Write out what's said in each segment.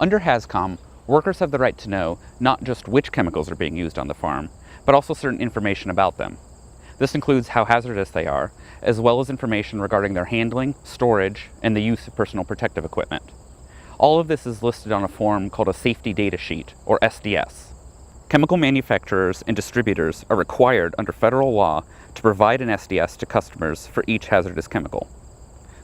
Under HazCom, workers have the right to know not just which chemicals are being used on the farm, but also certain information about them. This includes how hazardous they are, as well as information regarding their handling, storage, and the use of personal protective equipment. All of this is listed on a form called a Safety Data Sheet, or SDS. Chemical manufacturers and distributors are required under federal law to provide an SDS to customers for each hazardous chemical.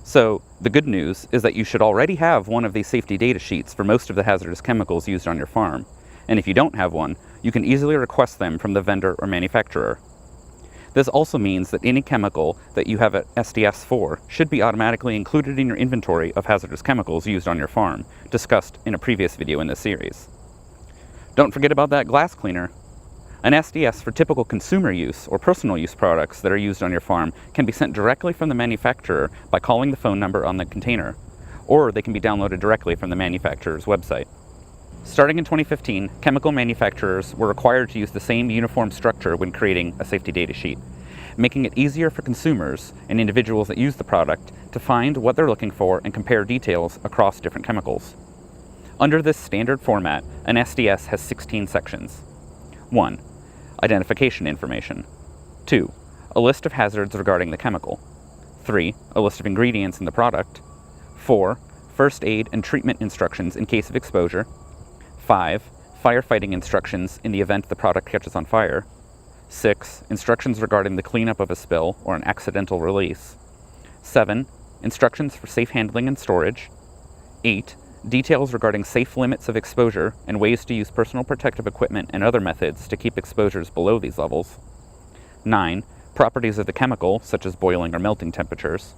So, the good news is that you should already have one of these safety data sheets for most of the hazardous chemicals used on your farm, and if you don't have one, you can easily request them from the vendor or manufacturer. This also means that any chemical that you have an SDS for should be automatically included in your inventory of hazardous chemicals used on your farm, discussed in a previous video in this series. Don't forget about that glass cleaner. An SDS for typical consumer use or personal use products that are used on your farm can be sent directly from the manufacturer by calling the phone number on the container, or they can be downloaded directly from the manufacturer's website. Starting in 2015, chemical manufacturers were required to use the same uniform structure when creating a safety data sheet, making it easier for consumers and individuals that use the product to find what they're looking for and compare details across different chemicals. Under this standard format, an SDS has 16 sections. 1. Identification information. 2. A list of hazards regarding the chemical. 3. A list of ingredients in the product. 4. First aid and treatment instructions in case of exposure. 5. Firefighting instructions in the event the product catches on fire. 6. Instructions regarding the cleanup of a spill or an accidental release. 7. Instructions for safe handling and storage. 8. Details regarding safe limits of exposure and ways to use personal protective equipment and other methods to keep exposures below these levels. 9. Properties of the chemical, such as boiling or melting temperatures.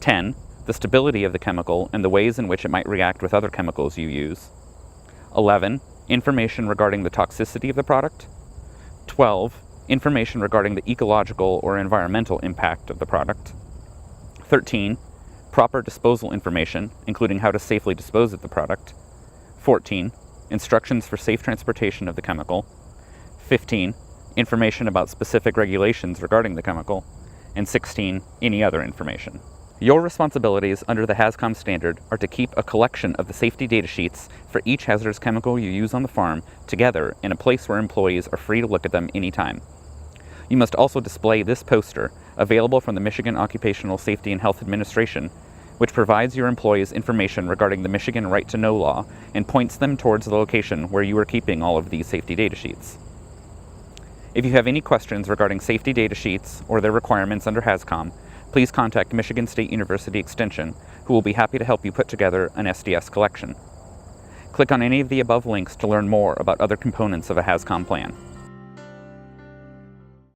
10. The stability of the chemical and the ways in which it might react with other chemicals you use. 11. Information regarding the toxicity of the product. 12. Information regarding the ecological or environmental impact of the product. 13. Proper disposal information, including how to safely dispose of the product. 14. Instructions for safe transportation of the chemical. 15. Information about specific regulations regarding the chemical. And 16. Any other information. Your responsibilities under the HazCom standard are to keep a collection of the safety data sheets for each hazardous chemical you use on the farm together in a place where employees are free to look at them anytime. You must also display this poster, available from the Michigan Occupational Safety and Health Administration, which provides your employees information regarding the Michigan Right to Know law and points them towards the location where you are keeping all of these safety data sheets. If you have any questions regarding safety data sheets or their requirements under HazCom, please contact Michigan State University Extension, who will be happy to help you put together an SDS collection. Click on any of the above links to learn more about other components of a HazCom plan.